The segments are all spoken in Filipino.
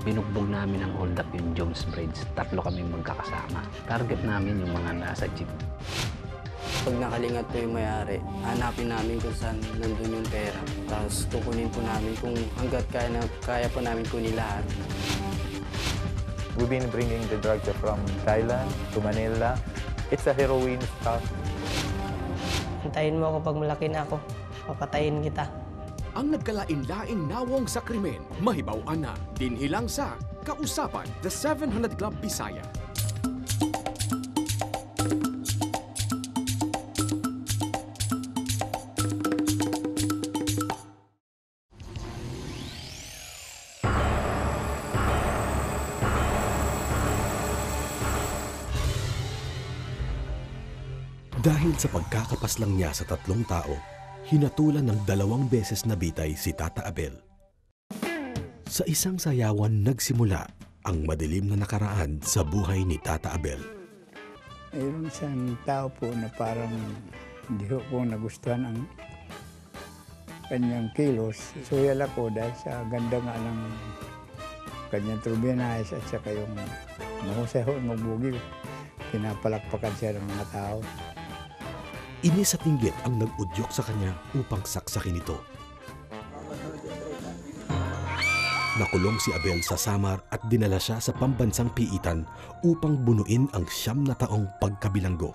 Binugbog namin ang hold up yung Jones Bridge. 3 kaming magkakasama. Target namin yung mga nasa jeep. Pag nakalingat po yung may-ari, hanapin namin kung saan nandun yung pera. Tapos kukunin po namin kung hanggat kaya po namin kunin lahat. We've been bringing the drugs from Thailand to Manila. It's a heroin stuff. Hintayin mo ako pag malaki na ako. Papatayin kita. Ang nagkalain-laing nawong sa krimen, mahibaw-an na, dinhilang sa Kausapan, The 700 Club Bisaya. Dahil sa pagkakapaslang niya sa 3 tao, hinatulan ng 2 beses na bitay si Tata Abel. Sa isang sayawan nagsimula ang madilim na nakaraan sa buhay ni Tata Abel. Mayroon siyang tao po na parang hindi ko nagustuhan ang kanyang kilos. Suyal ako dahil sa ganda nga ng kanyang turbinayos at saka yung mahusay ho magbugil. Pinapalakpakan siya ng mga tao. Inis at inggit ang nag-udyok sa kanya upang saksakin ito. Nakulong si Abel sa Samar at dinala siya sa pambansang piitan upang bunuin ang 9 na taong pagkabilanggo.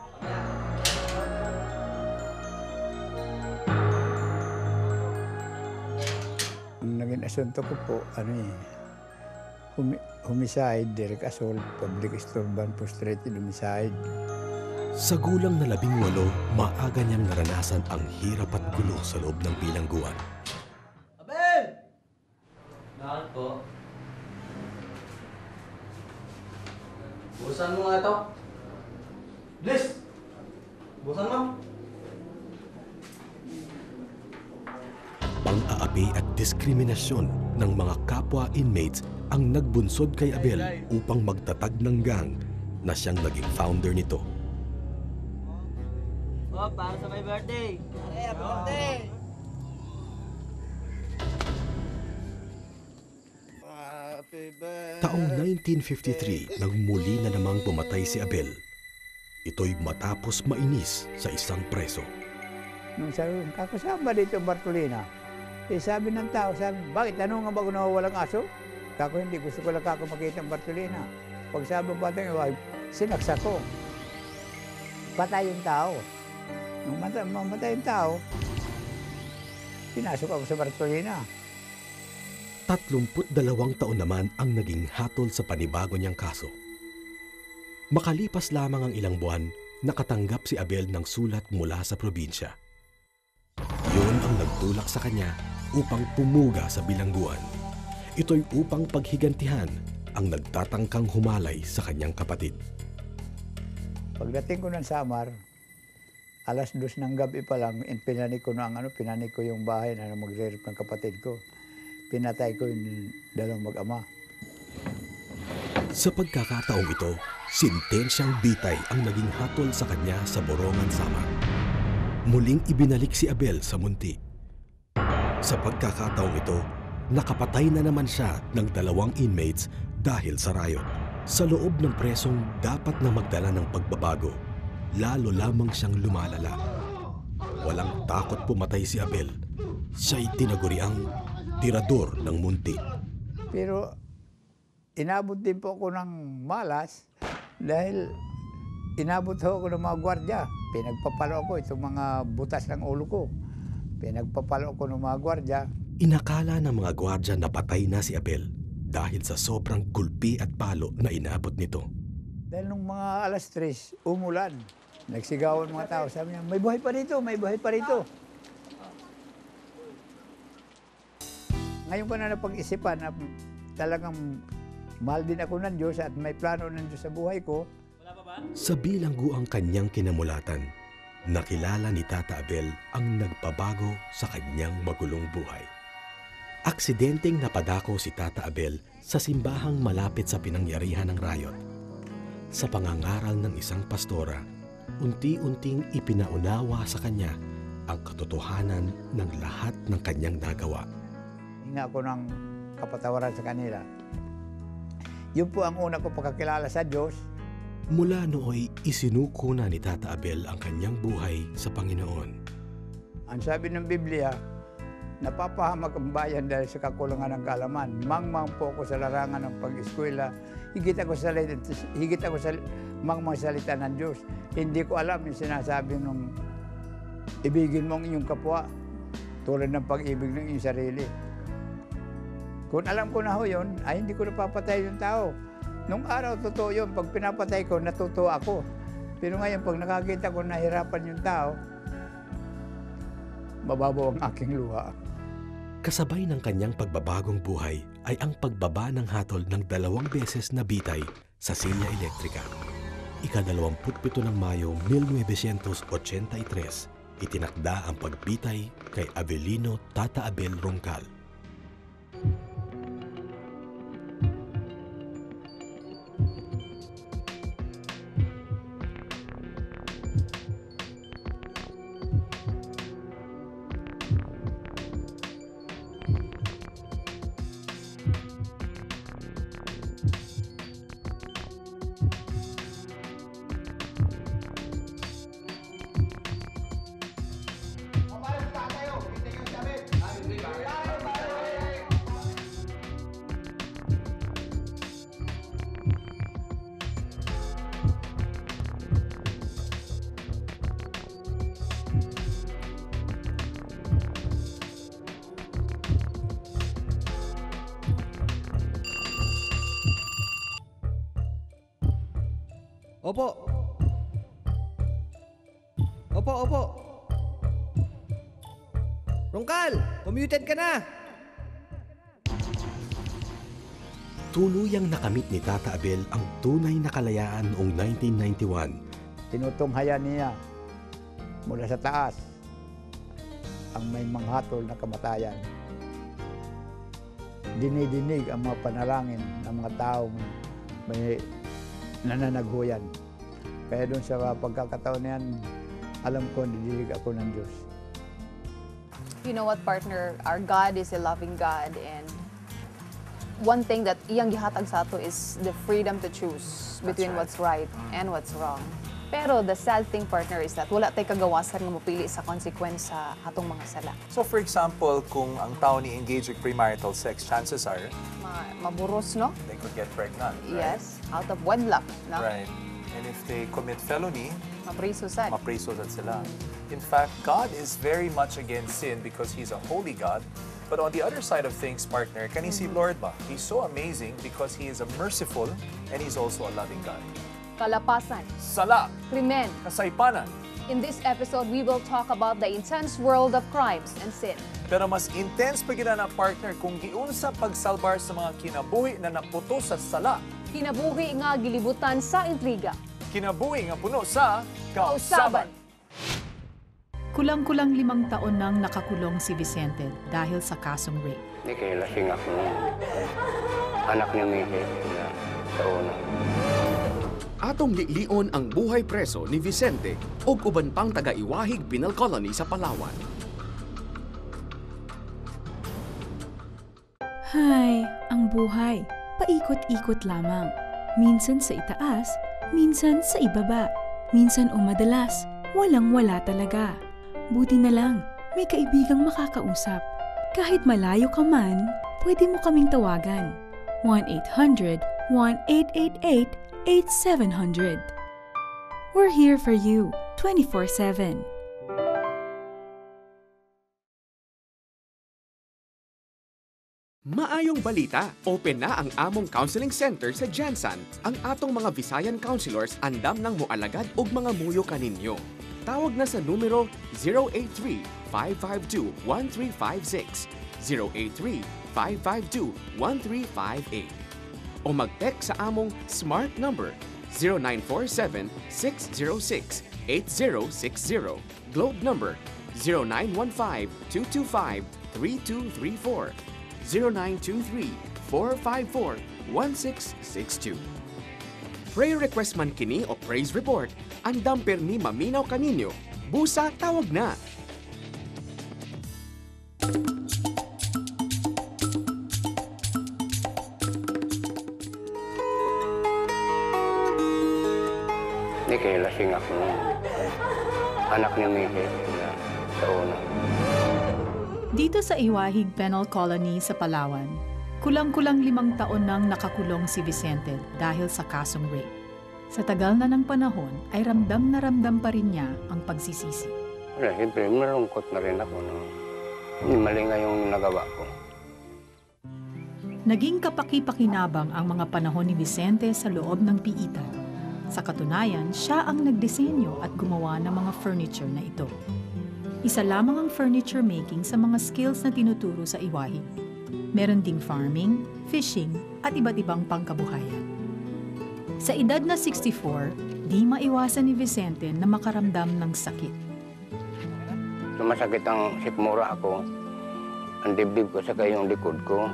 Ang naging asunto ko po, homicide, direct assault, public disturban, frustrated homicide. Sa gulang na 18, maaga niyang naranasan ang hirap at gulo sa loob ng bilangguan. Abel! Bakit po? Busan mo nga ito. Bliss! Busan mo. Pang-aapi at diskriminasyon ng mga kapwa inmates ang nagbunsod kay Abel upang magtatag ng gang na siyang naging founder nito. Oh, para sa my birthday. Happy birthday! Taong 1953 nang muli na namang pumatay si Abel. Ito'y matapos mainis sa isang preso. Nung sabi ko, kakasama dito Bartolina. Sabi ng tao, bakit ano nga ba kung nawawalang aso? Kako hindi, gusto ko lang kako makita ang Bartolina. Pag sabi ng batang iwag, sinaksa ko. Patay yung tao. Nung mamatay yung tao, pinasok ako sa Bartolina. 32 taon naman ang naging hatol sa panibago niyang kaso. Makalipas lamang ang ilang buwan, nakatanggap si Abel ng sulat mula sa probinsya. Yun ang nagtulak sa kanya upang pumuga sa bilangguan. Ito'y upang paghigantihan ang nagtatangkang humalay sa kanyang kapatid. Pagdating ko ng Samar, alas 2 ng gabi pa lang, pinanik ko yung bahay na magre-rep ng kapatid ko. Pinatay ko yung 2 mag-ama. Sa pagkakataong ito, sintensyang bitay ang naging hatol sa kanya sa Borongan, Samar. Muling ibinalik si Abel sa munti. Sa pagkakataong ito, nakapatay na naman siya ng 2 inmates dahil sa riot. Sa loob ng presong dapat na magdala ng pagbabago, lalo lamang siyang lumalala. Walang takot pumatay si Abel. Siya'y tinaguriang tirador ng munti. Pero inabot din po ako ng malas dahil inabot ako ng mga gwardya. Pinagpapalo ako itong mga butas ng ulo ko. Pinagpapalo ako ng mga gwardya. Inakala ng mga gwardya na patay na si Abel dahil sa sobrang gulpi at palo na inabot nito. Dahil nung mga alas 3, umulan. Nagsigawan mga tao. Sabi niya, may buhay pa rito, may buhay pa rito. Ngayon ko na napag-isipan na talagang mahal din ako ng Diyos at may plano ng Diyos sa buhay ko. Sa bilangguang kanyang kinamulatan, nakilala ni Tata Abel ang nagpabago sa kanyang magulong buhay. Aksidenteng napadako si Tata Abel sa simbahang malapit sa pinangyarihan ng riot. Sa pangangaral ng isang pastora, unti-unting ipinaunawa sa kanya ang katotohanan ng lahat ng kanyang nagawa. Hinga ko ng kapatawaran sa kanila. Yun po ang una ko pagkakilala sa Diyos. Mula nooy isinuko na ni Tata Abel ang kanyang buhay sa Panginoon. Ang sabi ng Biblia, napapahamak ang bayan dahil sa kakulangan ng kaalaman. Mangmang po ako sa larangan ng pag-eskwela. Higit ako sa mangmang salita ng Diyos. Hindi ko alam yung sinasabi nung ibigin mo ang iyong kapwa tulad ng pag-ibig ng iyong sarili. Kung alam ko na ho yun, ay hindi ko napapatay yung tao. Nung araw, totoo yun. Pag pinapatay ko, natutuwa ako. Pero ngayon, pag nakakita ko nahirapan yung tao, mababaw ang aking luha. Kasabay ng kanyang pagbabagong buhay ay ang pagbaba ng hatol ng 2 beses na bitay sa silya elektrika. Ika-27 ng Mayo 1983, itinakda ang pagbitay kay Avelino Tata Abel Roncal. Opo. Opo. Roncal, commuted ka na. Tuluyang nakamit ni Tata Abel ang tunay na kalayaan noong 1991. Tinutunghayan niya mula sa taas ang may manghatol na kamatayan. Dinidinig ang mga panalangin ng mga taong may nananaghuyan. Kaya doon sa pagkakataon na yan, alam ko, didilig ako ng Diyos. You know what, partner? Our God is a loving God, and one thing that iyang gihatag sa ato is the freedom to choose between what's right and what's wrong. Pero the sad thing, partner, is that wala tayo kagawasan nga mapili sa consequence sa atong mga sala. So for example, kung ang tao ni engage in premarital sex, chances are Maburos, no? they could get pregnant. Right? Yes, out of wedlock, no? Right. And if they commit felony, Mapriso sad. mapriso sad sila. In fact, God is very much against sin because He's a holy God. But on the other side of things, partner, can you see Lord ba? He's so amazing because He is a merciful and He's also a loving God. Kalapasan, Sala, krimen. kasaypanan. In this episode, we will talk about the intense world of crimes and sin. Pero mas intense pa gina na partner kung giunsa pagsalbar sa mga kinabuhi na naputo sa sala. Kinabuhi nga gilibutan sa intriga. Kinabuhi nga puno sa Kausaban. Kulang-kulang 5 taon nang nakakulong si Vicente dahil sa kasong rape. Hindi kayo lasing ako nung anak ni Mike na sa una. Atong lion ang buhay preso ni Vicente ug uban pang taga-Iwahig Penal Colony sa Palawan. Hay, ang buhay. Paikot-ikot lamang. Minsan sa itaas, minsan sa ibaba. Minsan o madalas, walang-wala talaga. Buti na lang, may kaibigang makakausap. Kahit malayo ka man, pwede mo kaming tawagan. 1-800-1888-8700. We're here for you, 24/7. Maayong balita, open na ang among counseling center sa Jansan. Ang atong mga Visayan counselors andam nang moalagad og mga muyo kaninyo. Tawag na sa numero 083-552-1356, 083-552-1358. O mag-text sa among smart number 0947-606-8060, globe number 0915-225-3234, 0923-454-1662. Prayer request man kini o praise report, andam permi maminaw kaninyo. Busa, tawag na! Kasi lasing ako noon. Anak ni Miguel na sa una. Dito sa Iwahig Penal Colony sa Palawan, kulang-kulang 5 taon nang nakakulong si Vicente dahil sa kasong rape. Sa tagal na ng panahon ay ramdam na ramdam pa rin niya ang pagsisisi. Wala, siyempre, malungkot na rin ako. No? Mali nga yung nagawa ko. Naging kapaki-pakinabang ang mga panahon ni Vicente sa loob ng piitan. Sa katunayan, siya ang nagdisenyo at gumawa ng mga furniture na ito. Isa lamang ang furniture making sa mga skills na tinuturo sa Iwahig. Meron ding farming, fishing, at iba't ibang pangkabuhayan. Sa edad na 64, di maiwasan ni Vicente na makaramdam ng sakit. Sumasakit ang sikmura ako, ang dibdib ko, saka yung likod ko.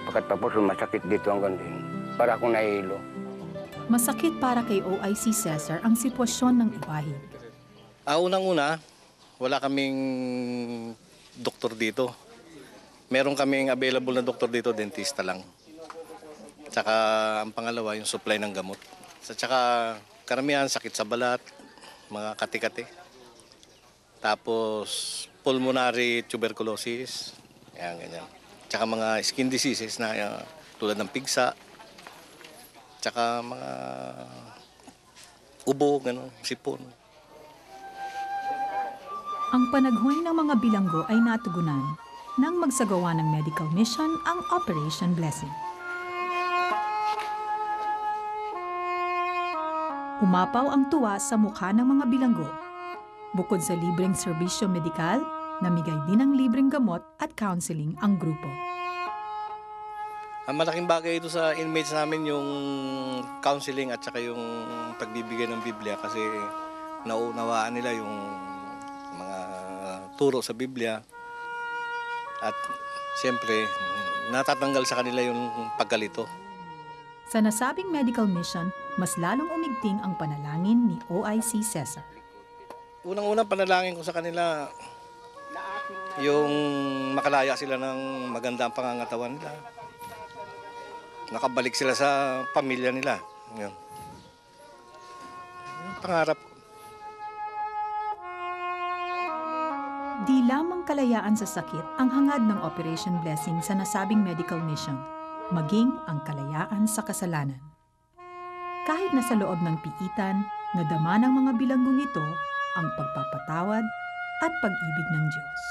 Pagkatapos sumasakit dito ang gandin, para akong nahihilo. Masakit para kay OIC Cesar ang sitwasyon ng Iwahig. Unang-una, wala kaming doktor dito. Meron kaming available na doktor dito, dentista lang. Tsaka ang pangalawa, yung supply ng gamot. Tsaka karamihan sakit sa balat, mga kati-kati. Tapos pulmonary tuberculosis, yan, ganyan. Tsaka mga skin diseases na tulad ng pigsa. Tsaka mga ubo, gano'n, sipon. Ang panaghoy ng mga bilanggo ay natugunan nang magsagawa ng medical mission ang Operation Blessing. Umapaw ang tuwa sa mukha ng mga bilanggo. Bukod sa libreng serbisyo medikal, namigay din ng libreng gamot at counseling ang grupo. Ang malaking bagay ito sa inmates namin yung counseling at saka yung pagbibigay ng Biblia kasi nauunawaan nila yung mga turo sa Biblia at siyempre natatanggal sa kanila yung pagkalito. Sa nasabing medical mission, mas lalong umigting ang panalangin ni OIC Cesar. Unang-unang panalangin ko sa kanila yung makalaya sila ng magandang pangangatawan nila. Nakabalik sila sa pamilya nila. Yun. Yung pangarap ko. Di lamang kalayaan sa sakit ang hangad ng Operation Blessing sa nasabing medical mission, maging ang kalayaan sa kasalanan. Kahit nasa loob ng piitan, nadama ng mga bilanggong ito ang pagpapatawad at pag-ibig ng Diyos.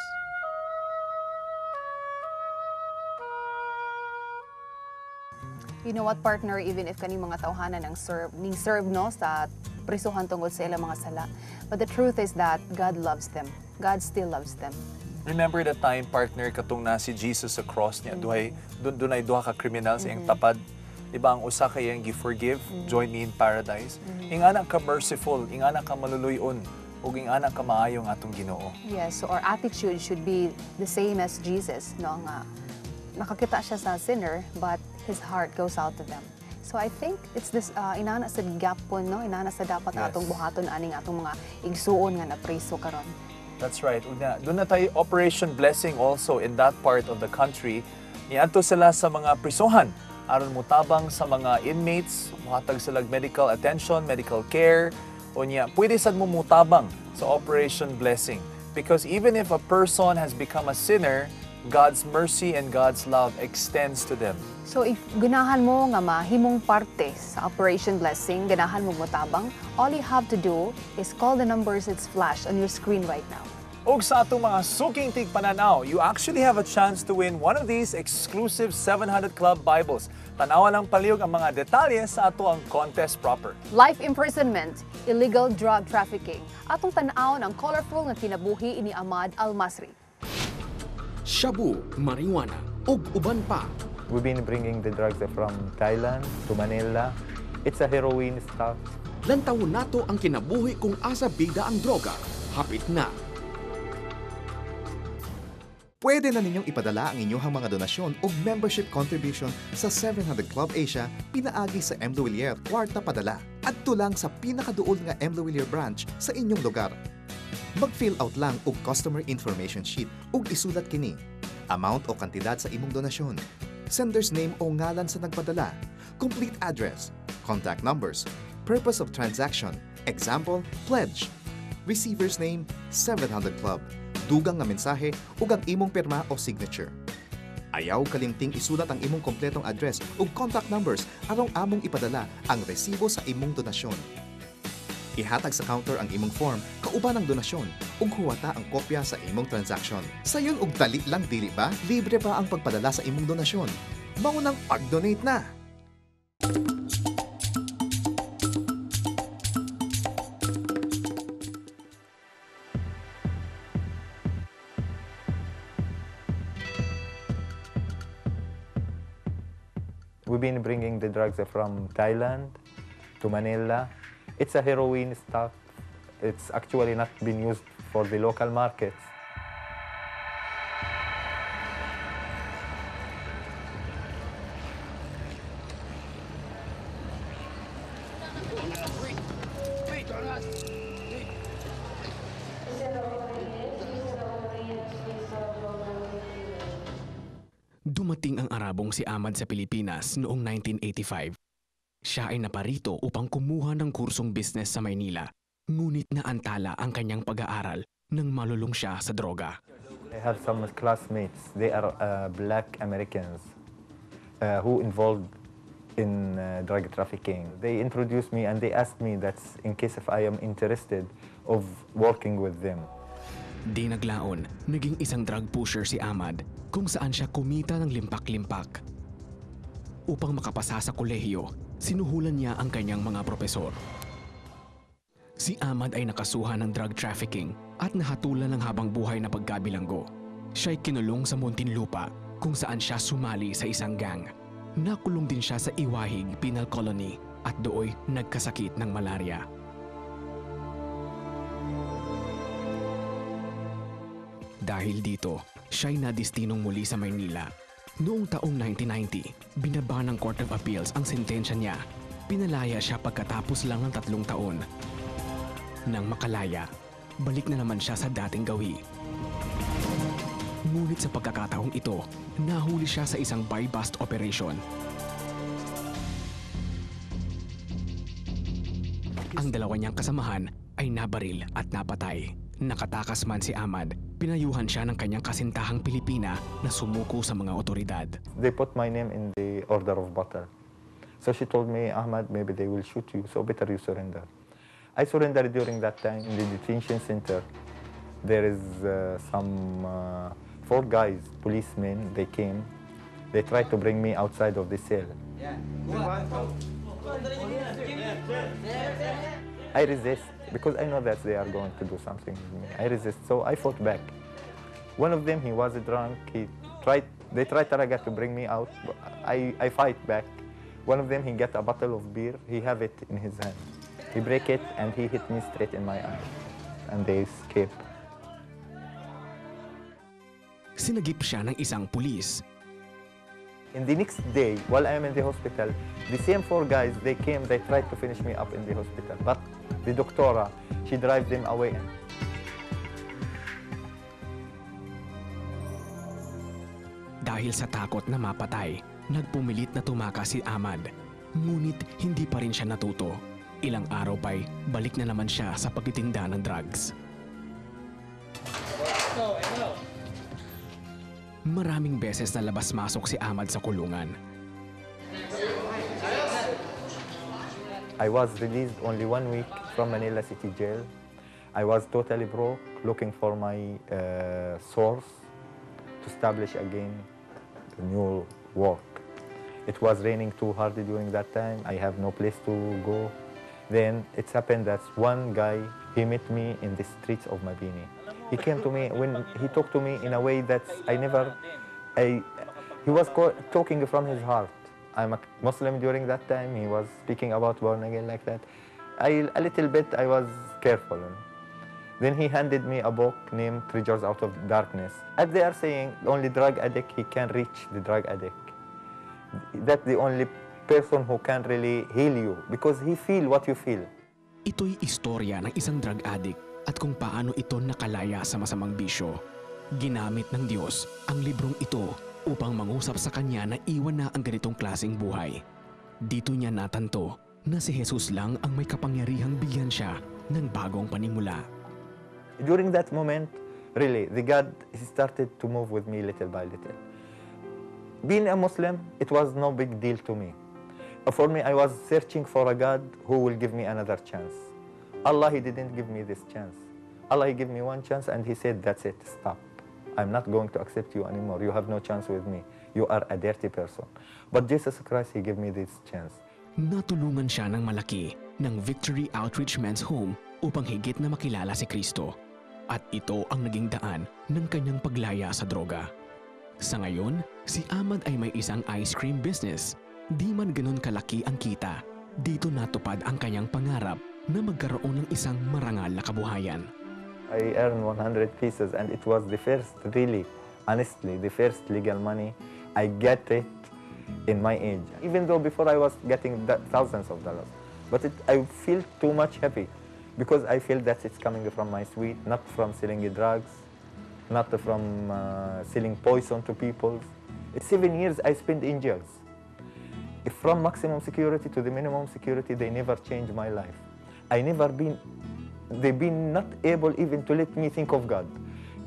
You know what, partner, even if kaning mga tawhanan ang serve no sa prisuhan tungkol sa ilang mga sala. But the truth is that God loves them. God still loves them. Remember the time, partner, katong na si Jesus sa cross niya, doon ay duha ka criminal sa iyang tapad. Diba, ang usa kay iyang gi-forgive, join me in paradise. Ingana ka merciful, ingana ka maluluyon, ug ingana ka maayong atong Ginoo. Yes, so our attitude should be the same as Jesus, no? Nga nakakita siya sa sinner, but his heart goes out to them. So I think it's this inana sa gapon, no? Inana sa dapat Yes. atong buhaton aning atong mga igsuon nga na preso karon. That's right. Doon na tayo Operation Blessing also in that part of the country. Niadto sila sa mga prisohan aron mutabang sa mga inmates, muhatag sila medical attention, medical care, o niya pwede sad mo mutabang sa Operation Blessing. Because even if a person has become a sinner, God's mercy and God's love extends to them. So if ganahan mo nga mahimong parte sa Operation Blessing, ganahan mo motabang, all you have to do is call the numbers that's flashed on your screen right now. Og sa atong mga suking tigpananaw, you actually have a chance to win one of these exclusive 700 Club Bibles. Tanawan lang palihog ang mga detalye sa ato ang contest proper. Life imprisonment, illegal drug trafficking. Atong tan-awon ang colorful nga kinabuhi ni Ahmad Al-Masri. Shabu, marijuana, ug uban pa. We've been bringing the drugs from Thailand to Manila. It's a heroin stuff. Lantawon nato ang kinabuhi kung asa bida ang droga. Hapit na. Pwede na ninyong ipadala ang inyong mga donasyon o membership contribution sa 700 Club Asia pinaagi sa M. Luwilier kwarta padala at tulang sa pinakaduol nga M. Luwilier branch sa inyong lugar. Mag-fill out lang og customer information sheet ug isulat kini, amount o kantidad sa imong donasyon, sender's name o ngalan sa nagpadala, complete address, contact numbers, purpose of transaction, Example, pledge. Receiver's name, 700 Club. Dugang nga mensahe ug ang imong pirma o signature. Ayaw kalimting isulat ang imong kompletong address ug contact numbers aron among ipadala ang resibo sa imong donasyon. Ihatag sa counter ang imong form kauban ang donasyon ug huwata ang kopya sa imong transaction. Sayon og dali lang dili ba? Libre pa ang pagpadala sa imong donasyon. Mao nang pag-donate na. We've been bringing the drugs from Thailand to Manila. It's a heroin stuff. It's actually not been used for the local markets. Dumating ang Arabong si Ahmad sa Pilipinas noong 1985. Siya ay naparito upang kumuha ng kursong business sa Maynila. Ngunit naantala ang kanyang pag-aaral nang malulong siya sa droga. I have some classmates. They are black Americans who involved in drug trafficking. They introduced me and they asked me that in case if I am interested of working with them. Di naglaon, naging isang drug pusher si Ahmad kung saan siya kumita ng limpak-limpak. Upang makapasa sa kolehiyo, sinuhulan niya ang kanyang mga propesor. Si Ahmad ay nakasuhan ng drug trafficking at nahatulan ng habang buhay na pagkabilanggo. Siya'y kinulong sa Muntinlupa kung saan siya sumali sa isang gang. Nakulong din siya sa Iwahig Penal Colony at dooy nagkasakit ng malaria. Dahil dito, siya'y nadistinong muli sa Maynila. Noong taong 1990, binaba ng Court of Appeals ang sentensya niya. Pinalaya siya pagkatapos lang ng 3 taon. Nang makalaya, balik na naman siya sa dating gawi. Ngunit sa pagkakataong ito, nahuli siya sa isang buy-bust operation. Ang dalawa niyang kasamahan ay nabaril at napatay. Nakatakas man si Ahmad, pinayuhan siya ng kanyang kasintahang Pilipina na sumuko sa mga otoridad. They put my name in the order of battle. So she told me, Ahmad, maybe they will shoot you, so better you surrender. I surrendered during that time in the detention center. There is some 4 guys, policemen, they came. They tried to bring me outside of the cell. I resist because I know that they are going to do something with me. I resist, so I fought back. One of them, he was drunk. They tried to bring me out. I fight back. One of them, he got a bottle of beer. He have it in his hand. He break it and he hit me straight in my eye, and they escape. Sinagip siya ng isang pulis. In the next day, while I am in the hospital, the same 4 guys, they came, they tried to finish me up in the hospital. But the doctora, she drive them away. Dahil sa takot na mapatay, nagpumilit na tumakas si Ahmad. Ngunit hindi pa rin siya natuto. Ilang araw pa'y balik na naman siya sa pagtitinda ng drugs. Maraming beses na labas-masok si Ahmad sa kulungan. I was released only 1 week from Manila City Jail. I was totally broke, looking for my source to establish again the new work. It was raining too hard during that time. I have no place to go. Then it happened that one guy, he met me in the streets of Mabini. He came to me, when he talked to me in a way that he was talking from his heart. I'm a Muslim during that time. He was speaking about born again like that. A little bit, I was careful. Then he handed me a book named Treasures Out of Darkness. As they are saying, only drug addict, he can reach the drug addict. That's the only person who can really heal you because he feel what you feel. Ito'y istorya ng isang drug addict at kung paano ito nakalaya sa masamang bisyo. Ginamit ng Diyos ang librong ito upang mangusap sa kanya na iwan na ang ganitong klaseng buhay. Dito niya natanto na si Jesus lang ang may kapangyarihang bigyan siya ng bagong panimula. During that moment, really, the God started to move with me little by little. Being a Muslim, it was no big deal to me. For me, I was searching for a God who will give me another chance. Allah, He didn't give me this chance. Allah, He gave me one chance and He said, that's it, stop. I'm not going to accept you anymore. You have no chance with me. You are a dirty person. But Jesus Christ, He gave me this chance. Natulungan siya ng malaki ng Victory Outreach Men's Home upang higit na makilala si Kristo. At ito ang naging daan ng kanyang paglaya sa droga. Sa ngayon, si Ahmad ay may isang ice cream business. Di man ganun kalaki ang kita, dito natupad ang kanyang pangarap na magkaroon ng isang marangal na kabuhayan. I earned 100 pieces and it was the first, really, honestly, the first legal money I get it in my age. Even though before I was getting thousands of dollars. But I feel too much happy because I feel that it's coming from my sweet, not from selling drugs, not from selling poison to people. It's 7 years I spent in jails. From maximum security to the minimum security, they never changed my life. They've been not able even to let me think of God.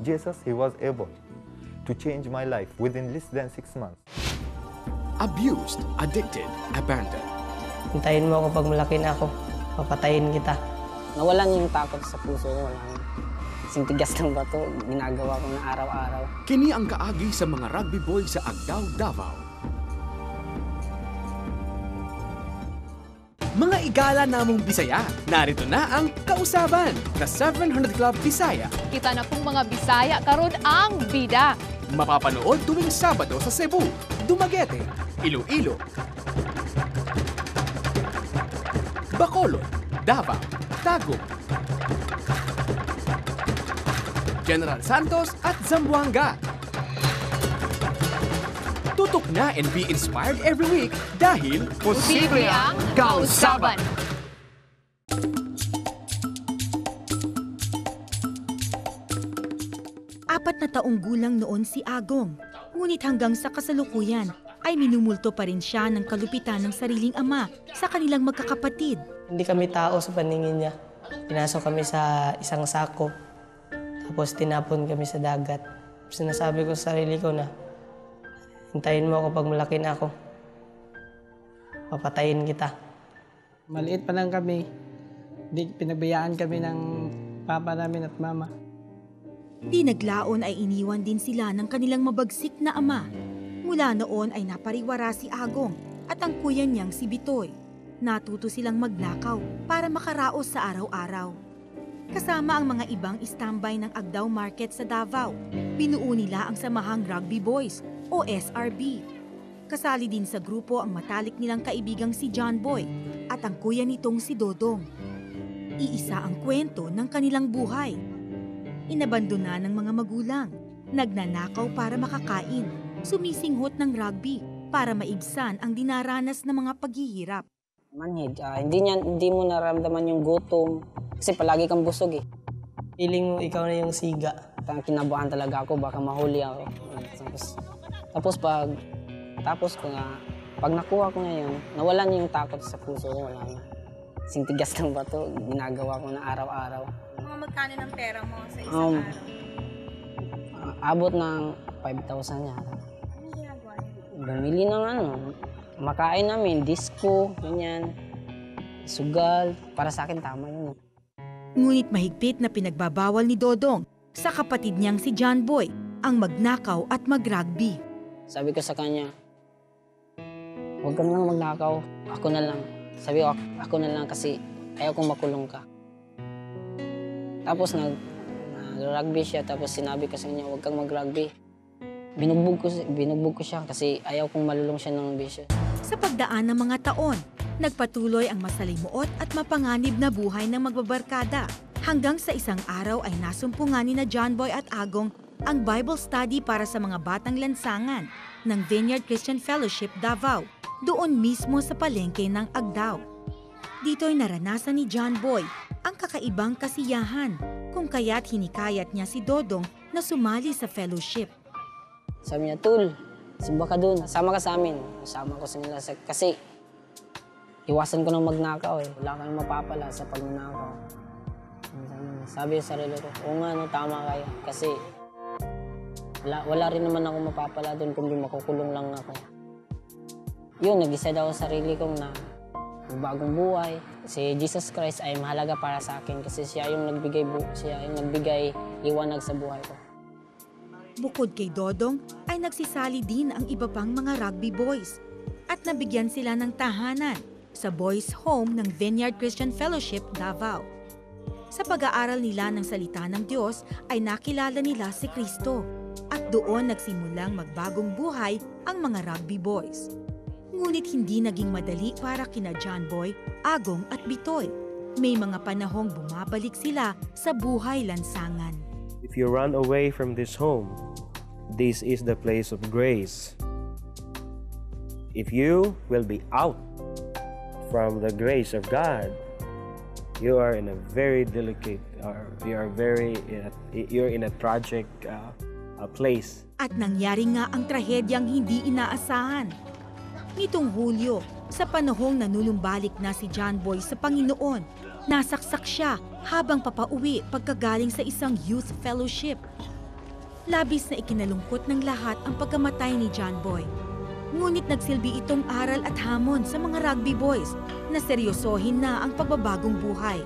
Jesus, He was able to change my life within less than 6 months. Abused, addicted, abandoned. Hintayin mo ako pag malaki na ako. Papatayin kita. Nawalan yung takot sa puso ko. Kasing tigas ng bato, ginagawa ko na araw-araw. Kini ang kaagi sa mga rugby boy sa Agdao, Davao. Mga igala namong Bisaya, narito na ang kausaban na 700 Club Bisaya. Kita na pong mga Bisaya karon ang bida. Mapapanood tuwing Sabado sa Cebu, Dumaguete, Iloilo, Bacolod, Davao, Tagum, General Santos at Zamboanga. Tutok na and be inspired every week dahil posible ang kausaban. Apat na taong gulang noon si Agong, ngunit hanggang sa kasalukuyan ay minumulto pa rin siya ng kalupitan ng sariling ama sa kanilang magkakapatid. Hindi kami tao sa paningin niya. Pinasok kami sa isang sako, tapos tinapon kami sa dagat. Sinasabi ko sa sarili ko na, hintayin mo ako pag malaki na ako. Papatayin kita. Maliit pa lang kami. Pinabayaan kami ng papa namin at mama. Di naglaon ay iniwan din sila ng kanilang mabagsik na ama. Mula noon ay napariwara si Agong at ang kuya niyang si Bitoy. Natuto silang magnakaw para makaraos sa araw-araw. Kasama ang mga ibang istambay ng Agdao Market sa Davao, binuo nila ang Samahang Rugby Boys o SRB. Kasali din sa grupo ang matalik nilang kaibigang si John Boy at ang kuya nitong si Dodong. Iisa ang kwento ng kanilang buhay. Inabandona ng mga magulang, nagnanakaw para makakain, sumisinghot ng rugby para maibsan ang dinaranas ng mga paghihirap. Manhid, hindi mo naramdaman yung gutom kasi palagi kang busog eh. Feeling mo ikaw na yung siga. Kinabuhan talaga ako, baka mahuli ako. Tapos pag nakuha ko na yun, nawalan yung takot sa puso ko. Wala na. Kasing tigas ng bato, ginagawa ko na araw-araw. Mga magkano ng pera mo sa isang araw? Abot ng 5,000 yata. Anong ginagawa niyo? Bumili ng makain namin, disco, ganyan, sugal. Para sa akin, tama yun. Ngunit mahigpit na pinagbabawal ni Dodong sa kapatid niyang si John Boy ang magnakaw at mag-rugby. Sabi ko sa kanya, huwag ka na lang magnakaw, ako na lang. Sabi ko, ako na lang kasi ayaw kong makulong ka. Tapos nag-rugby siya, tapos sinabi ko sa kanya, huwag kang mag-rugby. Binugbog ko siya kasi ayaw kong malulong siya ng bisyo. Sa pagdaan ng mga taon, nagpatuloy ang masalimuot at mapanganib na buhay ng magbabarkada. Hanggang sa isang araw ay nasumpungan ni na John Boy at Agong ang Bible study para sa mga batang lansangan ng Vineyard Christian Fellowship Davao, doon mismo sa palengke ng Agdao. Dito'y naranasan ni John Boy ang kakaibang kasiyahan kung kaya't hinikayat niya si Dodong na sumali sa fellowship. Sabi niya, Tul, simba ka dun, sama ka sa amin. Sama ko sa nila kasi iwasan ko nang magnakaw eh. Wala kayong mapapala sa pagnanakaw. Sabi sa sarili ko, oo nga, no, tama kayo. Kasi wala rin naman ako mapapala doon kundi makukulong lang ako. Yun, nag-decide ako sa sarili kong na bagong buhay. Si Jesus Christ ay mahalaga para sa akin kasi siya yung nagbigay liwanag sa buhay ko. Bukod kay Dodong, ay nagsisali din ang iba pang mga rugby boys at nabigyan sila ng tahanan sa boys' home ng Vineyard Christian Fellowship, Davao. Sa pag-aaral nila ng salita ng Diyos ay nakilala nila si Kristo at doon nagsimulang magbagong buhay ang mga rugby boys. Ngunit hindi naging madali para kina John Boy, Agong at Bitoy. May mga panahong bumabalik sila sa buhay lansangan. If you run away from this home, this is the place of grace. If you will be out from the grace of God, you are in a very delicate, you're in a tragic place. At nangyari nga ang trahedyang hindi inaasahan. Nitong Hulyo, sa panahong nanulumbalik na si John Boy sa Panginoon, nasaksak siya habang papauwi pagkagaling sa isang youth fellowship. Labis na ikinalungkot ng lahat ang pagkamatay ni John Boy. Ngunit nagsilbi itong aral at hamon sa mga rugby boys na seryosohin na ang pagbabagong buhay.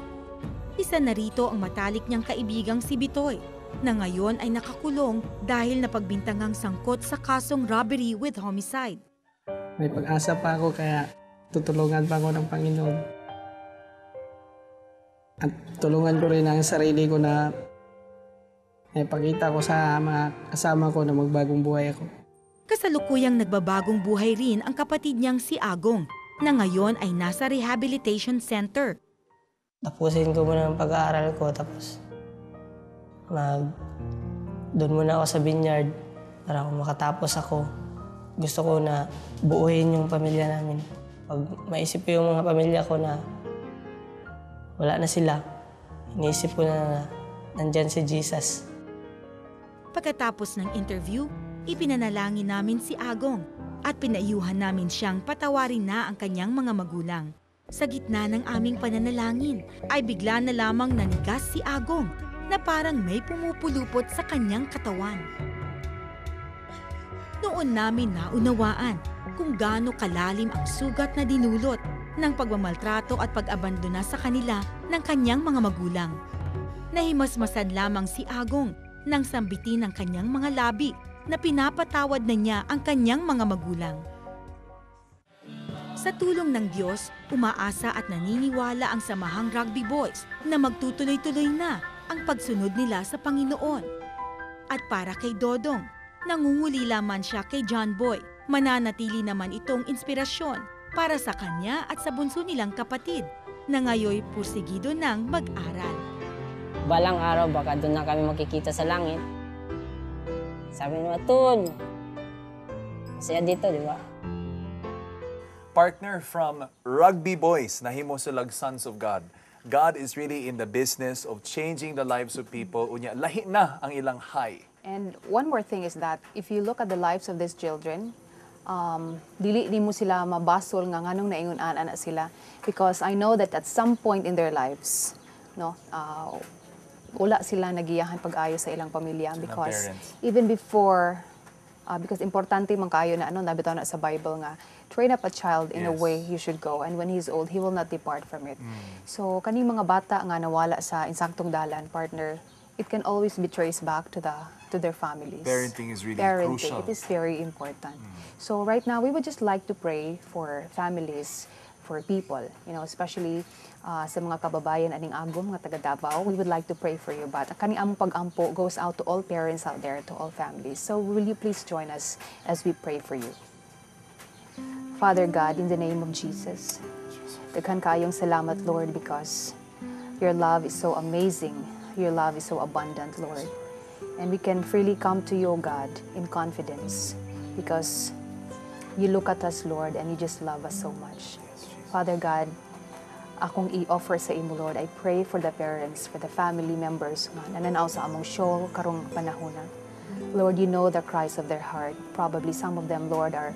Isa na rito ang matalik niyang kaibigang si Bitoy, na ngayon ay nakakulong dahil napagbintangang sangkot sa kasong robbery with homicide. May pag-asa pa ako kaya tutulungan pa ako ng Panginoon. At tulungan ko rin ang sarili ko na ipakita ko sa mga kasama ko na magbagong buhay ako. Kasalukuyang nagbabagong buhay rin ang kapatid niyang si Agong na ngayon ay nasa rehabilitation center. Tapusin ko muna ang pag-aaral ko tapos doon muna ako sa Vineyard para makatapos ako. Gusto ko na buuhin yung pamilya namin. Pag maisip ko yung mga pamilya ko na wala na sila, iniisip ko na nandyan si Jesus. Pagkatapos ng interview, ipinanalangin namin si Agong at pinayuhan namin siyang patawarin na ang kanyang mga magulang. Sa gitna ng aming pananalangin ay bigla na lamang nanigas si Agong na parang may pumupulupot sa kanyang katawan. Noon namin naunawaan kung gaano kalalim ang sugat na dinulot ng pagmamaltrato at pag-abandona sa kanila ng kanyang mga magulang. Nahimasmasan lamang si Agong nang sambitin ng kanyang mga labi na pinapatawad na niya ang kanyang mga magulang. Sa tulong ng Diyos, umaasa at naniniwala ang samahang rugby boys na magtutuloy-tuloy na ang pagsunod nila sa Panginoon. At para kay Dodong, nangungulila man siya kay John Boy, mananatili naman itong inspirasyon para sa kanya at sa bunso nilang kapatid na ngayoy pursigido ng mag-aral. Balang araw baka doon na kami makikita sa langit. Sabi ni Matun, masaya dito, di ba? Partner, from rugby boys, nahimo silag sons of God. God is really in the business of changing the lives of people. Unya, lahi na ang ilang high. And one more thing is that if you look at the lives of these children, dili mo sila mabasol nga nganong naingon-ana sila, because I know that at some point in their lives, no, wala sila nagiyahan pag-ayo sa ilang pamilya, because even before, because importante man kayo na nabitaw na sa Bible nga, train up a child in a way he should go, and when he's old, he will not depart from it. So kaning mga bata nga nawala sa insaktong dalan, partner, it can always be traced back to their families. Parenting is really crucial. It is very important. So right now, we would just like to pray for families, for people, especially sa mga kababayan aning Agom nga taga Davao. We would like to pray for you, but kaning among pag-ampo goes out to all parents out there, to all families. So will you please join us as we pray for you? Father God, in the name of Jesus, daghan kayong salamat, Lord, because your love is so amazing. Your love is so abundant, Lord. And we can freely come to you, God, in confidence, because you look at us, Lord, and you just love us so much. Father God, akong i-offer sa imo, Lord, I pray for the parents, for the family members nga nananaw sa among show karong panahona. Lord, you know the cries of their heart. Probably some of them, Lord, are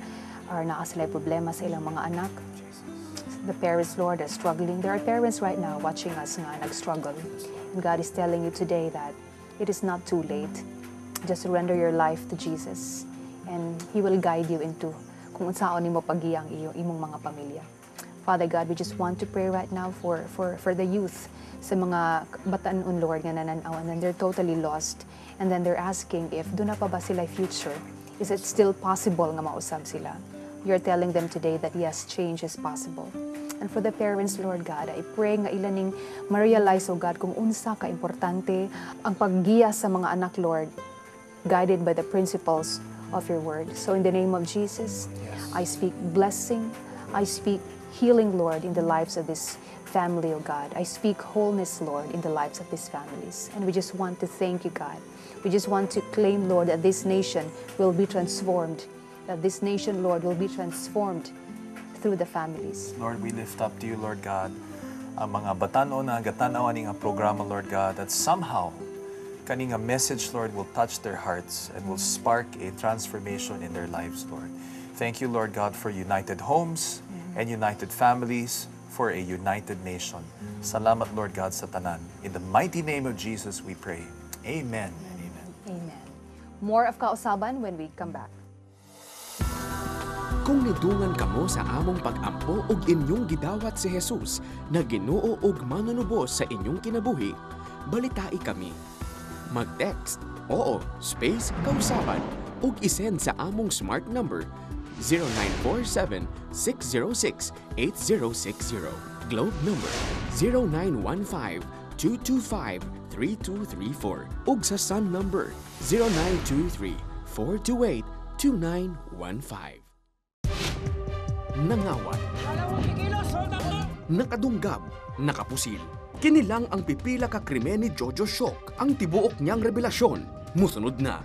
nakasilay problema sa ilang mga anak. the parents, Lord, are struggling. There are parents right now watching us nga nag-struggle. And God is telling you today that it is not too late. Just surrender your life to Jesus and He will guide you into kung unsaon nimo pagiyang imong mga pamilya. Father God, we just want to pray right now for the youth, sa mga batanon, Lord, nga nananawan, and they're totally lost. And then they're asking if doon na pa ba sila future? Is it still possible nga mausab sila? You're telling them today that yes, change is possible. And for the parents, Lord God, I pray nga ilaning ma-realize, oh God, kung unsa ka importante ang paggiya sa mga anak, Lord, guided by the principles of your word. So in the name of Jesus, I speak blessing, I speak healing, Lord, in the lives of this family, oh God. I speak wholeness, Lord, in the lives of these families. And we just want to thank you, God. We just want to claim, Lord, that this nation will be transformed, that this nation, Lord, will be transformed through the families. Lord, we lift up to you, Lord God, ang mga batanon na gatanawan ng programa, Lord God, that somehow kaning message, Lord, will touch their hearts and will spark a transformation in their lives, Lord. Thank you, Lord God, for united homes and united families, for a united nation. Salamat, Lord God, sa tanan. In the mighty name of Jesus, we pray. Amen and amen. Amen. More of Kausaban when we come back. Kung nidungan kamo sa among pag-ampo og inyong gidawat si Jesus na Ginoo og manunubos sa inyong kinabuhi, balitai kami. Mag-text oo space Kausaban ug isend sa among smart number 0947-606-8060, Globe number 0915-225-3234 ug sa Sun number 0923-428-2915. Nangawat, nakadunggab, nakapusil. Kini lang ang pipila ka krimen ni Jojo Shock, ang tibuok niyang revelasyon. Musunod na.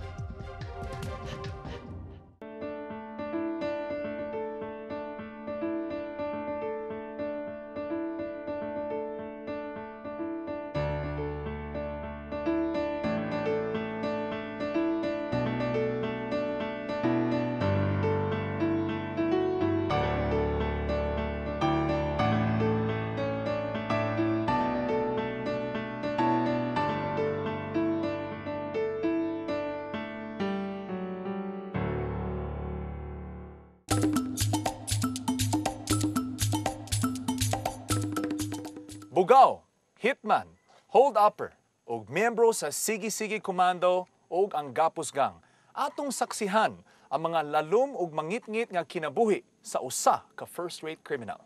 Bugaw, hitman, hold-upper, ug miyembro sa Sige-Sige Commando ug ang Gapos Gang. Atong saksihan ang mga lalom ug mangit-ngit nga kinabuhi sa usa ka first-rate criminal.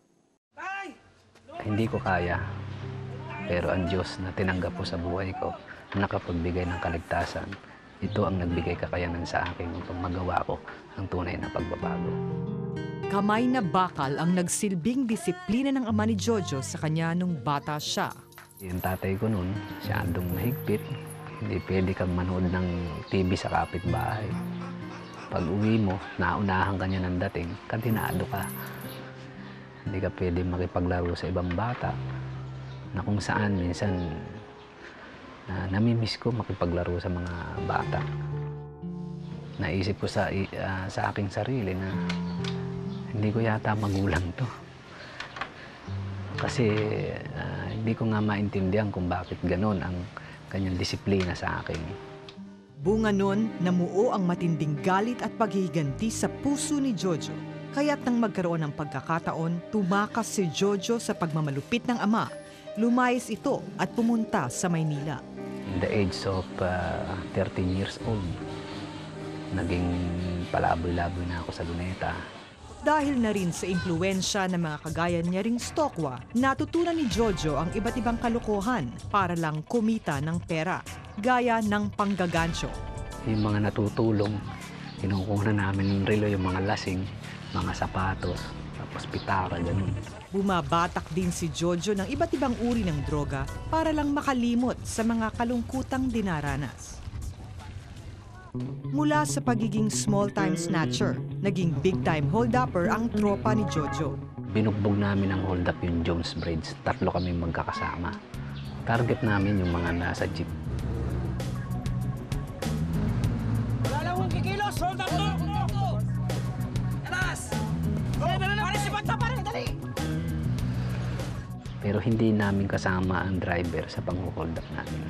Hindi ko kaya, pero ang Diyos na tinanggap ko sa buhay ko, nakapagbigay ng kaligtasan, ito ang nagbigay kakayanan sa akin upang magawa ko ang tunay na pagbabago. Kamay na bakal ang nagsilbing disiplina ng ama ni Jojo sa kanya nung bata siya. Yung tatay ko noon, siya andong mahigpit. Hindi pwede kang manood ng TV sa kapitbahay. Pag uwi mo, naunahan ka niya ng dating, kantinado ka. Hindi ka pwede makipaglaro sa ibang bata. Na kung saan minsan, namimiss ko makipaglaro sa mga bata. Naisip ko sa aking sarili na hindi ko yata magulang to. Kasi hindi ko nga maintindihan kung bakit ganon ang kanyang disiplina sa akin. Bunga nun, namuo ang matinding galit at paghihiganti sa puso ni Jojo. Kaya't nang magkaroon ng pagkakataon, tumakas si Jojo sa pagmamalupit ng ama. Lumayas ito at pumunta sa Maynila. In the age of 13 years old, naging palaboy-laboy na ako sa Luneta. Dahil na rin sa impluensya ng mga kagaya niya ring Stokwa, natutunan ni Jojo ang iba't ibang kalokohan para lang kumita ng pera, gaya ng panggagancho. Yung mga natutulong, kinukuha na namin ng relo, yung mga lasing, mga sapatos, tapos pitaka, ganun. Bumabatak din si Jojo ng iba't ibang uri ng droga para lang makalimot sa mga kalungkutang dinaranas. Mula sa pagiging small-time snatcher, naging big-time hold-upper ang tropa ni Jojo. Binugbog namin ang hold-up yung Jones Bridge. 3 kami magkakasama. Target namin yung mga nasa jeep. Wala lang kong kikilos! Hold up mo! Alas! Dali, dali! Pare si Bata! Pare, dali! Pero hindi namin kasama ang driver sa pang-hold up namin.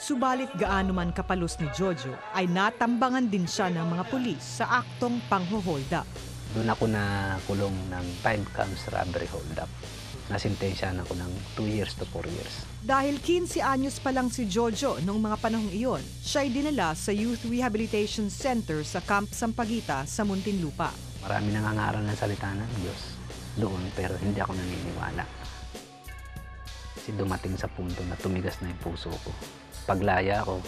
Subalit gaano man kapalos ni Jojo ay natambangan din siya ng mga pulis sa aktong pang-hold up. Doon ako nakulong ng 5 counts robbery hold up. Nasintensyahan ako ng 2 years to 4 years. Dahil 15 anyos pa lang si Jojo noong mga panahong iyon, siya'y dinala sa Youth Rehabilitation Center sa Camp Sampaguita sa Muntinlupa. Marami nangangaral ng salita ng Diyos doon, pero hindi ako naniniwala. Kasi dumating sa punto na tumigas na yung puso ko. Paglaya ko,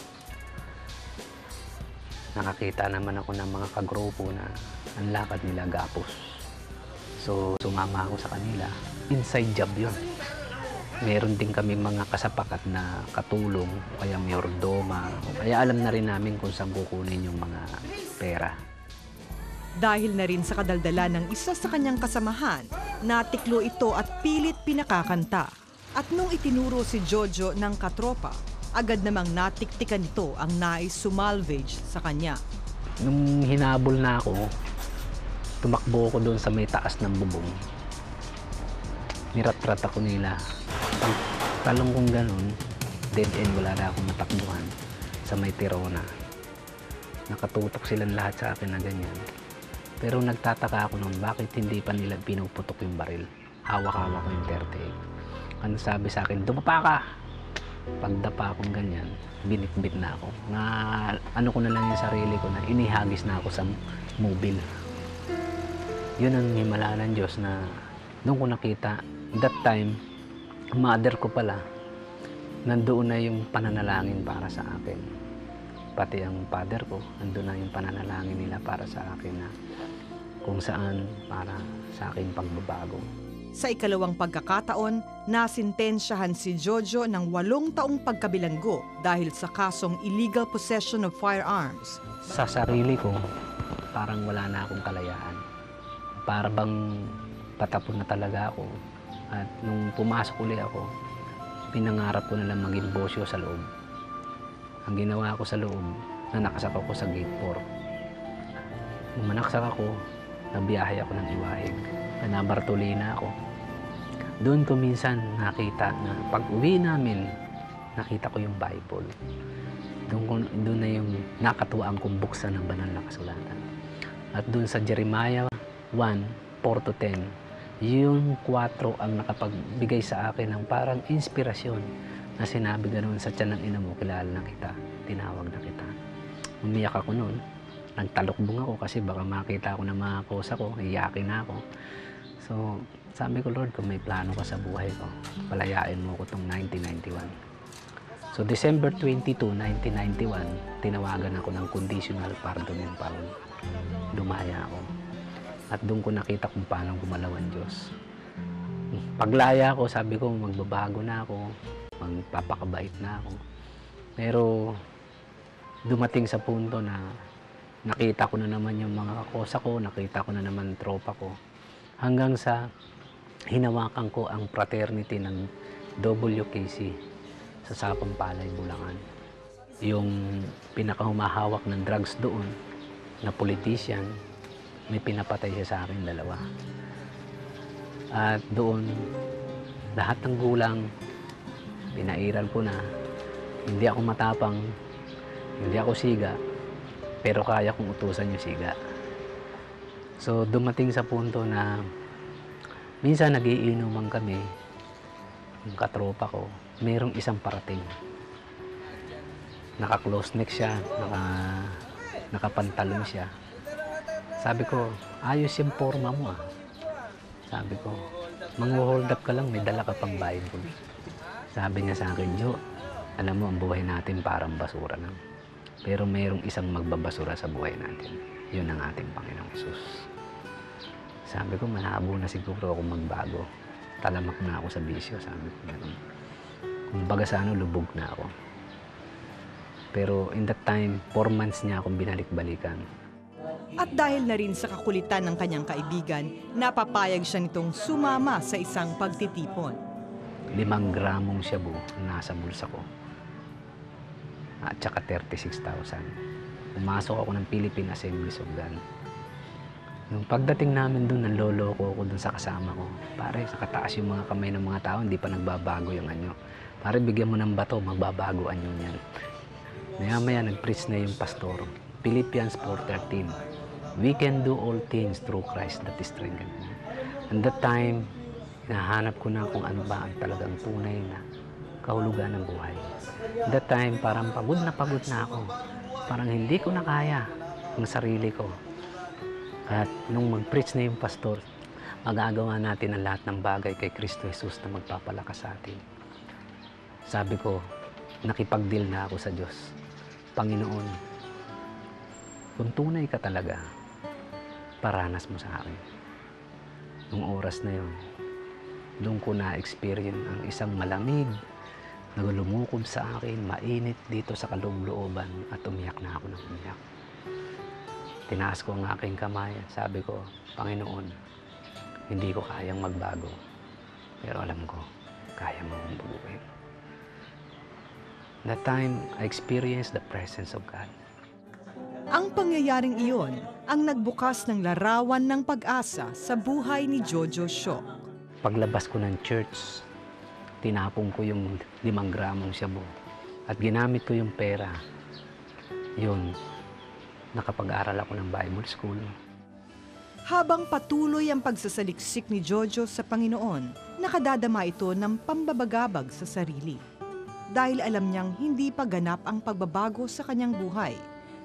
nakakita naman ako ng mga kagrupo na ang lakad nila gapos. So, sumama ako sa kanila. Inside job yun. Meron din kami mga kasapakat na katulong, o kaya mayordoma, o kaya alam na rin namin kung saan kukunin yung mga pera. Dahil na rin sa kadaldala ng isa sa kanyang kasamahan, natiklo ito at pilit pinakakanta. At nung itinuro si Jojo ng katropa, agad namang natiktikan nito ang nais sumalvage sa kanya. Nung hinabol na ako, tumakbo ko doon sa may taas ng bubong. Nirat-rat ako nila. Pag talong kong ganun, dead end, wala na akong matakbuhan sa may Tirona. Nakatutok silang lahat sa akin na ganyan. Pero nagtataka ako nung bakit hindi pa nila pinuputok yung baril. Hawak-hawak ko yung 38. Ano sabi sa akin, dumapa ka! Pagdapa akong ganyan, binitbit na ako. Ano ko na lang yung sarili ko na inihagis na ako sa mobile. Yun ang himala ng Diyos na doon ko nakita. That time, mother ko pala, nandoon na yung pananalangin para sa akin. Pati ang father ko, nandoon na yung pananalangin nila para sa akin na kung saan para sa akin pagbabago. Sa ikalawang pagkakataon, nasintensyahan si Jojo ng 8 taong pagkabilanggo dahil sa kasong illegal possession of firearms. Sa sarili ko, parang wala na akong kalayaan. Para bang patapon na talaga ako. At nung pumasok ulit ako, pinangarap ko na lang maging bosyo sa loob. Ang ginawa ko sa loob, nanaksak ako sa gate 4. Nung manaksak ako, nabiyahe ako ng Iwahig. Nabartolina ako. Doon ko minsan nakita na pag uwi namin, nakita ko yung Bible. Doon na yung nakatuwaan kong buksan ng banal na kasulatan. At doon sa Jeremiah 1:4-10, yung 4 ang nakapagbigay sa akin ng parang inspirasyon na sinabi ganoon, sa tiyan ng ina mo, kilala na kita, tinawag na kita. Umiyak ako noon. Nagtalokbong ako kasi baka makita ako ng mga kosa ko, iyakin na ako. So, sabi ko, Lord, kung may plano ka sa buhay ko, palayain mo ko itong 1991. So, December 22, 1991, tinawagan ako ng conditional pardon and parole. Lumaya ako. At doon ko nakita kung paano gumalaw ang Diyos. Paglaya ko, sabi ko, magbabago na ako, magpapakabait na ako. Pero, dumating sa punto na nakita ko na naman yung mga kakosa ko, nakita ko na naman tropa ko. Hanggang sa hinawakan ko ang fraternity ng WKC sa Sapang Palay, Bulacan. Yung pinakahumahawak ng drugs doon na politician, may pinapatay siya sa akin 2. At doon, lahat ng gulang, pinairal ko na. Hindi ako matapang, hindi ako siga, pero kaya kong utusan yung siga. So, dumating sa punto na minsan nagiinuman kami, yung katropa ko, mayroong isang parating. Naka-close neck siya, nakapantalon siya. Sabi ko, ayos yung forma mo ah. Sabi ko, mang-hold up ka lang, may dala ka pang Bible. Sabi niya sa akin, Jo, alam mo, ang buhay natin parang basura lang. Pero mayroong isang magbabasura sa buhay natin. Yun ang ating Panginoong Hesus. Sabi ko, malabo na siguro ako magbago. Talamak na ako sa bisyo, sabi ko. Kung baga sa lubog na ako. Pero in that time, 4 months niya akong binalik-balikan. At dahil na rin sa kakulitan ng kanyang kaibigan, napapayag siya nitong sumama sa isang pagtitipon. 5 gramong shabu nasa bulsa ko. At saka 36,000. Pumasok ako ng Philippine Assembly of God. Nung pagdating namin doon, nanloloko ako doon sa kasama ko. Pare, nakataas yung mga kamay ng mga tao, hindi pa nagbabago yung anyo. Pare, bigyan mo ng bato, magbabago anyo niyan. Maya-maya, nag-preach na yung pastor. Philippians 4:13. We can do all things through Christ that is strengthened. And that time, hinahanap ko na kung ano ba ang talagang tunay na kahulugan ng buhay. That time, parang pagod na ako. Parang hindi ko na kaya ang sarili ko. At nung mag-preach na yung pastor, magagawa natin ang lahat ng bagay kay Kristo Jesus na magpapalakas sa atin. Sabi ko, nakipag-deal na ako sa Diyos. Panginoon, kung tunay ka talaga, paranas mo sa akin. Nung oras na yun, doon ko na-experience ang isang malamig na lumukob sa akin, mainit dito sa kaloob-looban at umiyak na ako ng umiyak. Tinaas ko ang aking kamay at sabi ko, Panginoon, hindi ko kayang magbago. Pero alam ko, kaya mo akong baguhin. That time, I experienced the presence of God. Ang pangyayaring iyon ang nagbukas ng larawan ng pag-asa sa buhay ni Jojo Siok. Paglabas ko ng church, tinapong ko yung 5 gramong shabu at ginamit ko yung pera. Yun, nakapag-aral ako ng Bible School. Habang patuloy ang pagsasaliksik ni Jojo sa Panginoon, nakadadama ito ng pambabagabag sa sarili. Dahil alam niyang hindi pa ganap ang pagbabago sa kanyang buhay,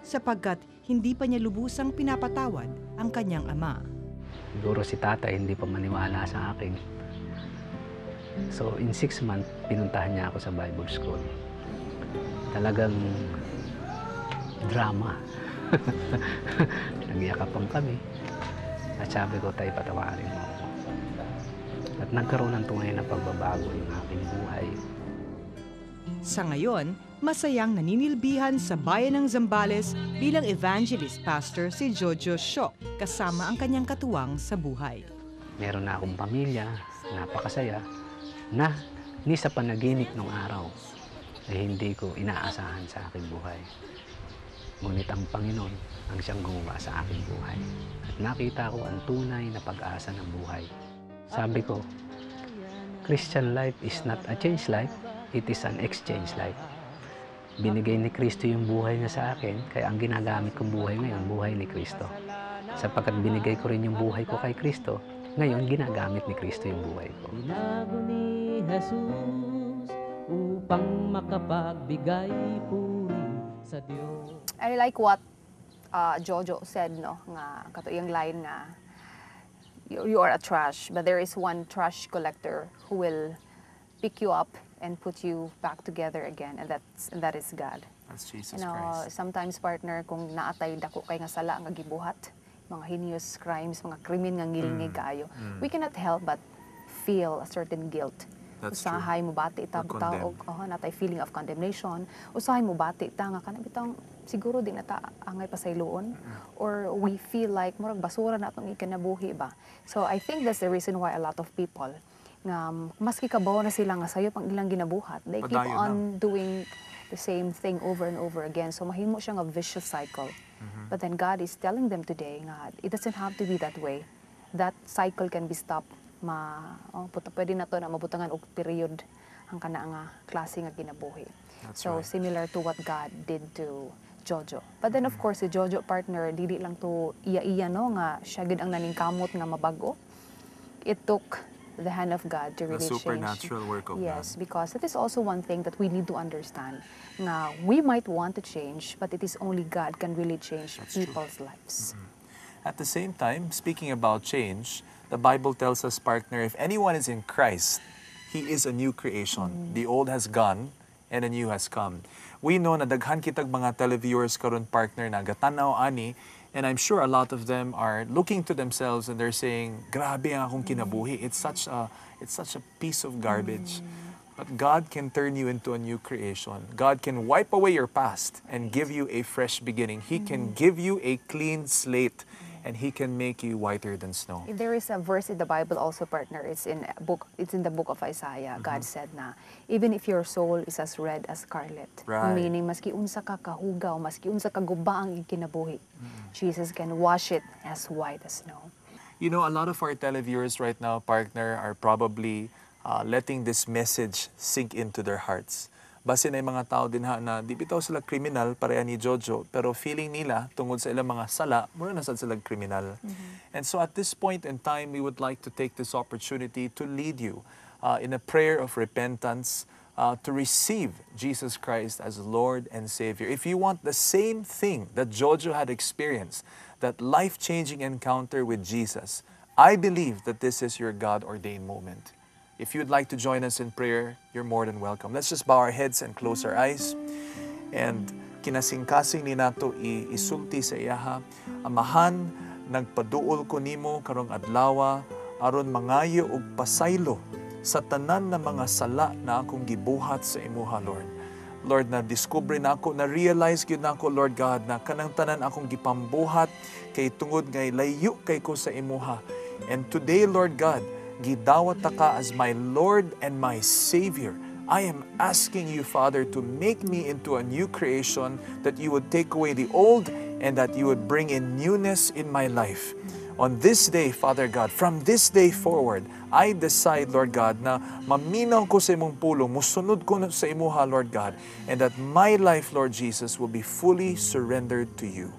sapagkat hindi pa niya lubusang pinapatawad ang kanyang ama. Siguro si tatay hindi pa maniwala sa akin. So in 6 months, pinuntahan niya ako sa Bible School. Talagang drama. Nagyakapan kami. At sabi ko, tay, patawarin mo ako. At nagkaroon ng tunay na pagbabago yung aking buhay. Sa ngayon, masayang naninilbihan sa bayan ng Zambales bilang evangelist pastor si Jojo Siok kasama ang kanyang katuwang sa buhay. Meron na akong pamilya, napakasaya, na ni sa panaginip ng araw ay hindi ko inaasahan sa aking buhay. Ngunit ang Panginoon ang siyang gumawa sa aking buhay. At nakita ko ang tunay na pag-asa ng buhay. Sabi ko, Christian life is not a change life, it is an exchange life. Binigay ni Kristo yung buhay niya sa akin, kaya ang ginagamit kong buhay ngayon, buhay ni Kristo. Sapagkat binigay ko rin yung buhay ko kay Kristo, ngayon ginagamit ni Kristo yung buhay ko. Binago ni Jesus upang makapagbigay puri sa Diyos. I like what Jojo said, no, nga kato yung line nga you are a trash, but there is one trash collector who will pick you up and put you back together again, and that is God. That's Jesus You know, Christ. sometimes partner kung naatay dako kay nga sala nga gibuhat, mga heinous crimes, mga krimen nga ngilingig kaayo, we cannot help but feel a certain guilt. That's Usahay mo bati ita bitaw og natay feeling of condemnation. Usahay mo bati ita nga kana bitang siguro di nata angay pasayloon, or we feel like murag basura na atong ikanabuhi ba. So I think that's the reason why a lot of people nga maski kabaw na sila nga sayo pang ilang ginabuhat, they keep Padayon on doing the same thing over and over again. So mahimo siya nga vicious cycle. But then God is telling them today nga it doesn't have to be that way. That cycle can be stopped. Pwede na to na mabutangan og period ang kana nga klase nga ginabuhi. That's So right. similar to what God did to Jojo. But then of course si Jojo partner dili lang to iya-iya no nga siya gid ang naningkamot nga mabago. It took the hand of God to The really supernatural change. work of Yes, God. because that is also one thing that we need to understand. Nga we might want to change, but it is only God can really change people's lives. At the same time, speaking about change, the Bible tells us, partner, if anyone is in Christ, he is a new creation. The old has gone and a new has come. We know na daghan kitag mga televiewers karon, partner, na gatanaw ani, and I'm sure a lot of them are looking to themselves and they're saying, grabe ang akong kinabuhi. It's such a piece of garbage. But God can turn you into a new creation. God can wipe away your past and give you a fresh beginning. He can give you a clean slate. and He can make you whiter than snow. There is a verse in the Bible also, partner. It's in the book of Isaiah. God said na, even if your soul is as red as scarlet, Right. meaning maski unsa ka kahugaw, maski unsa ka guba ang kinabuhi, Jesus can wash it as white as snow. You know, a lot of our televiewers right now, partner, are probably letting this message sink into their hearts. Base na yung mga tao din ha na di bitaw sila kriminal pareha ni Jojo, pero feeling nila tungod sa ilang mga sala, muna na sad sila kriminal. And so at this point in time, we would like to take this opportunity to lead you in a prayer of repentance to receive Jesus Christ as Lord and Savior. If you want the same thing that Jojo had experienced, that life-changing encounter with Jesus, I believe that this is your God-ordained moment. If you'd like to join us in prayer, you're more than welcome. Let's just bow our heads and close our eyes. And kinasing-kasing ni nato isulti sa iyaha, Amahan, nagpaduol ko nimo karong adlawa, aron mangayo og pasaylo sa tanan na mga sala na akong gibuhat sa imuha, Lord. Lord, na-discover na ako, na-realize yun na ako, Lord God, na kanang tanan akong gipambuhat kay tungod ngay layo kay ko sa imuha. And today, Lord God, gidawat ka as my Lord and my Savior. I am asking you, Father, to make me into a new creation, that you would take away the old and that you would bring in newness in my life. On this day, Father God, from this day forward, I decide, Lord God, na maminaw ko sa imong pulong, musunod ko sa imuha, Lord God, and that my life, Lord Jesus, will be fully surrendered to you.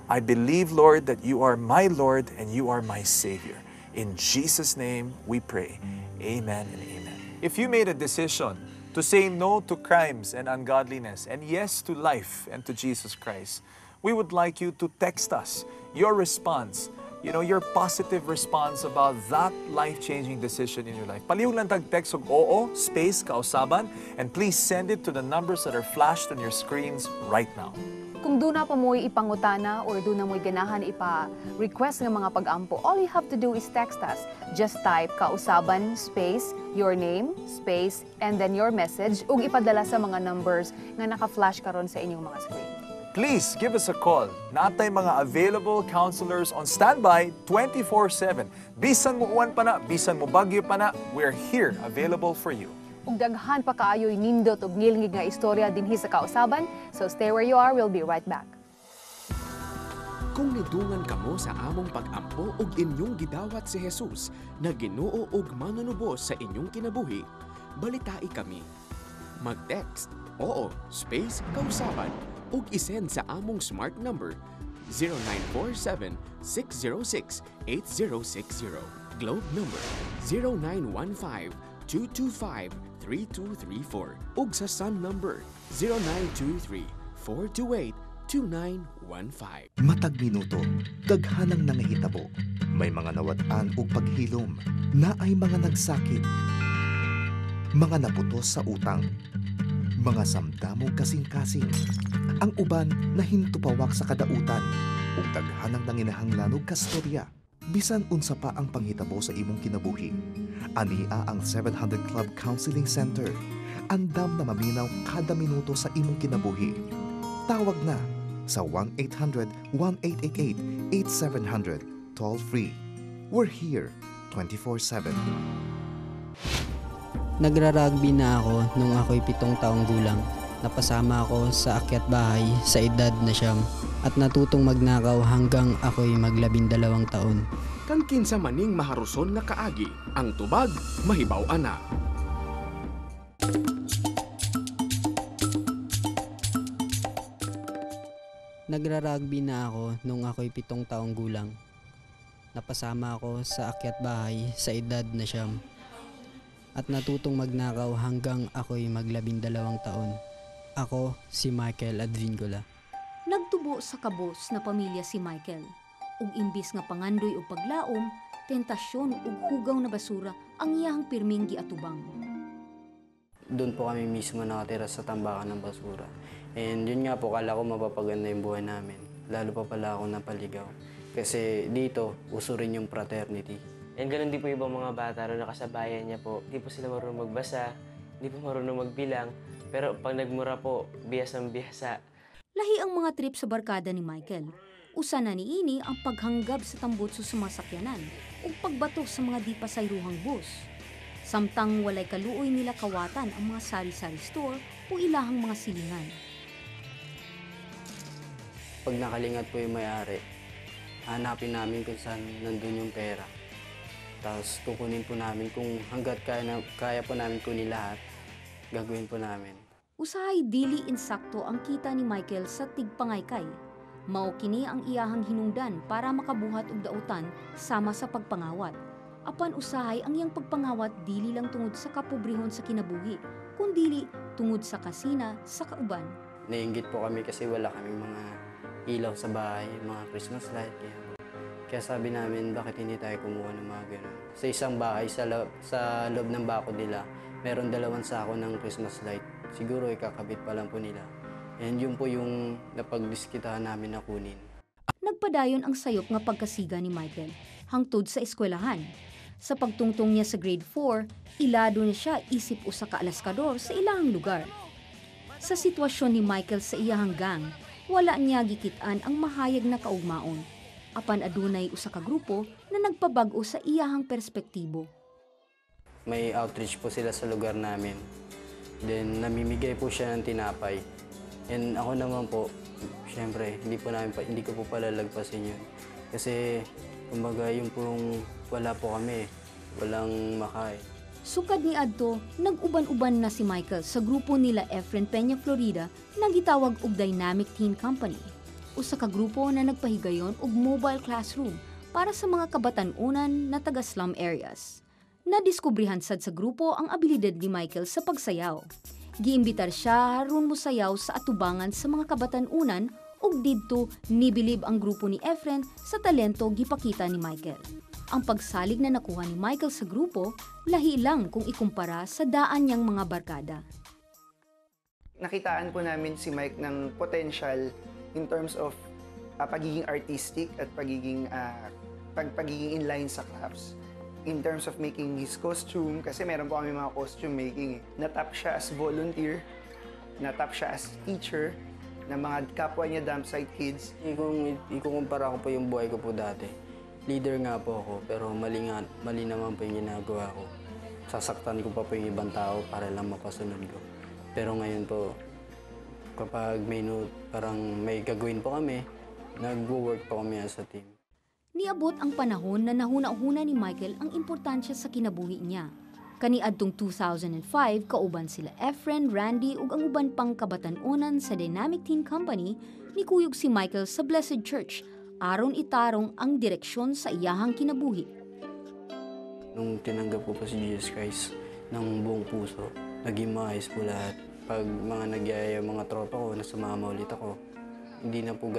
I believe, Lord, that you are my Lord and you are my Savior. In Jesus' name we pray. Amen and amen. If you made a decision to say no to crimes and ungodliness and yes to life and to Jesus Christ, we would like you to text us your response, your positive response about that life-changing decision in your life. Palihog lang tag-text og oo, space, kausaban, and please send it to the numbers that are flashed on your screens right now. Kung doon na pa mo'y ipangutana or doon na mo'y ganahan ipa-request ng mga pag-ampo, all you have to do is text us. Just type kausaban space, your name, space, and then your message ug ipadala sa mga numbers nga naka-flash karon sa inyong mga screen. Please give us a call. Natay mga available counselors on standby 24/7. Bisan mo uwan pa na, bisan mo bagyo pa na, we're here available for you. Ug daghan pa kaayo'y nindot ug ngilngig nga istorya dinhi sa kausaban. So stay where you are, we'll be right back. Kung nidungan kamo sa among pag-ampo ug inyong gidawat si Jesus na Ginoo ug manunubos sa inyong kinabuhi, balitai kami. Mag-text oo space kausaban ug isend sa among smart number 0947-606-8060, Globe number 0915-225-3234 ug sa Sun number 0923-428-2915. Matag minuto, daghanang nangahitabo. May mga nawat-an ug paghilom, naay mga nagsakit, mga naputos sa utang, mga samdamog kasing-kasing. Ang uban nahintupawak sa kadautan ug daghanang nanginahanglan og kastorya. Bisan unsa pa ang panghitabo sa imong kinabuhi, ania ang 700 Club Counseling Center. Andam na maminaw kada minuto sa imong kinabuhi. Tawag na sa 1-800-1888-8700 toll-free. We're here 24/7. Nagra-rugby na ako nung ako'y 7 taong gulang. Napasama ako sa akyat bahay sa edad na 9 at natutong magnakaw hanggang ako'y mag-12 taon. Kan kinsa maning maharuson nga kaagi, ang tubag mahibaw-an na. Nagra-rugby na ako nung ako'y 7 taong gulang. Napasama ako sa akyat bahay sa edad na 9 at natutong magnakaw hanggang ako'y mag-12 taon. Ako si Michael Advingola. Nagtubo sa kabos na pamilya si Michael. Ug imbis nga pangandoy o paglaom, tentasyon ug hugaw na basura ang iyang pirming giatubang. Doon po kami mismo nakatira sa tambakan ng basura. And yun nga po, kala ko mapapaganda yung buhay namin. Lalo pa pala ako napaligaw. Kasi dito, uso rin yung fraternity. And ganun din po ibang mga bata rin nakasabayan niya po. Hindi po sila marunong magbasa, hindi po marunong magbilang. Pero pag nagmura po, biyas ng biyasa. Lahi ang mga trip sa barkada ni Michael. Usa na niini ang paghanggab sa tambutso sa mga sakyanan ug pagbato sa mga di pasayruhang bus. Samtang walay kaluoy nila kawatan ang mga sari-sari store o ilahang mga silingan. Pag nakalingat po yung may-ari, hanapin namin kung saan nandun yung pera. Tapos kukunin po namin kung hanggat kaya po namin kunin lahat, gagawin po namin. Usahay dili insakto ang kita ni Michael sa tigpangaykay. Mao kini ang iyahang hinungdan para makabuhat og dautan sama sa pagpangawat. Apan usahay ang iyang pagpangawat dili lang tungod sa kapobrehon sa kinabuhi, kundi tungod sa kasina sa kauban. Naiinggit po kami kasi wala kaming mga ilaw sa bahay, mga Christmas light. Kaya sabi namin, bakit hindi tayo kumuha ng mga ganun? Sa isang bahay, sa loob ng bako nila, meron 2 sako ng Christmas light. Siguro ikakabit pa lang po nila. And yun po yung napagdiskitahan namin na kunin. Nagpadayon ang sayop nga pagkasiga ni Michael hangtod sa eskwelahan. Sa pagtungtong niya sa grade 4, ilado na siya isip usa ka alaskador sa ilahang lugar. Sa sitwasyon ni Michael sa iyahang gang, wala niya gikitaan ang mahayag na kaugmaon. Apan adunay usa ka grupo na nagpabag-o sa iyahang perspektibo. May outreach po sila sa lugar namin. Then namimigay po siya ng tinapay. And ako naman po, syempre, hindi ko po palalagpasin yun. Kasi, kumbaga, yung pong wala po kami, walang makain. Sukad ni Adto, nag-uban-uban na si Michael sa grupo nila Efren Peña, Florida, na gitawag og Dynamic Teen Company. Usa ka grupo na nagpahigayon og mobile classroom para sa mga kabatan-unan na taga-slum areas. Nadiskubrihan sad sa grupo ang abilidad ni Michael sa pagsayaw. Giimbitar siya aron mosayaw sa atubangan sa mga kabatan-unan ug didto nibilib ang grupo ni Efren sa talento gipakita ni Michael. Ang pagsalig na nakuha ni Michael sa grupo, lahi lang kung ikumpara sa daan niyang mga barkada. Nakitaan po namin si Mike ng potential in terms of pagiging artistic at pagiging inline sa crafts. In terms of making his costume, kasi meron po kami mga costume making. Natap siya as volunteer, natap siya as teacher ng mga kapwa niya Dampsite kids. Ikukumpara ko po yung buhay ko po dati. Leader nga po ako, pero mali naman po yung ginagawa ko. Sasaktan ko pa po yung ibang tao para lang mapasunod ko. Pero ngayon po, kapag parang may gagawin po kami, nag-work po kami as a team. Niabot ang panahon na nahuna-huna ni Michael ang importansya sa kinabuhi niya. Kaniadtong 2005, kauban sila Efren, Randy ug ang uban pang kabatan-unan sa Dynamic Teen Company, nikuyog si Michael sa Blessed Church aron itarong ang direksyon sa iyahang kinabuhi. Nung tinanggap ko po si Jesus Christ ng buong puso, naging maayos po lahat. Pag mga nagyaya mga tropa ko, nasumama ulit ako, hindi na po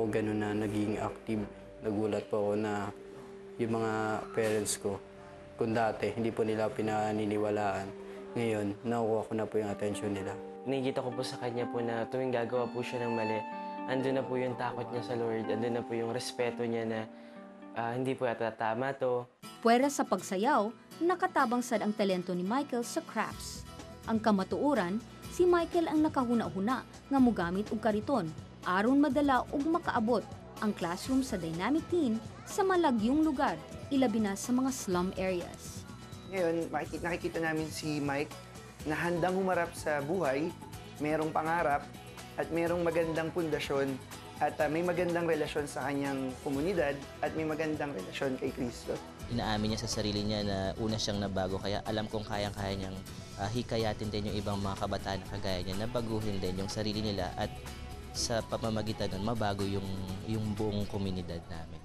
ganun na naging active. Nagulat po ako na yung mga parents ko, kung dati hindi po nila pinaniniwalaan, ngayon nakukuha ko na po yung attention nila. Nakikita ko po sa kanya po na tuwing gagawa po siya ng mali, andun na po yung takot niya sa Lord, andun na po yung respeto niya na hindi po yata tama to. Puwera sa pagsayaw, nakatabang sad ang talento ni Michael sa crafts. Ang kamatuoran, si Michael ang nakahuna-huna nga mogamit og kariton aron madala ug makaabot ang classroom sa Dynamic Teen sa malagyong lugar, ilabi na sa mga slum areas. Ngayon, nakikita namin si Mike na handang humarap sa buhay, merong pangarap, at merong magandang pundasyon, at may magandang relasyon sa kanyang komunidad, at may magandang relasyon kay Kristo. Inaamin niya sa sarili niya na una siyang nabago, kaya alam kong kayang-kaya niyang hikayatin din yung ibang mga kabataan na kagaya niya, na baguhin din yung sarili nila at sa pamamagitan nun, mabago yung buong komunidad namin.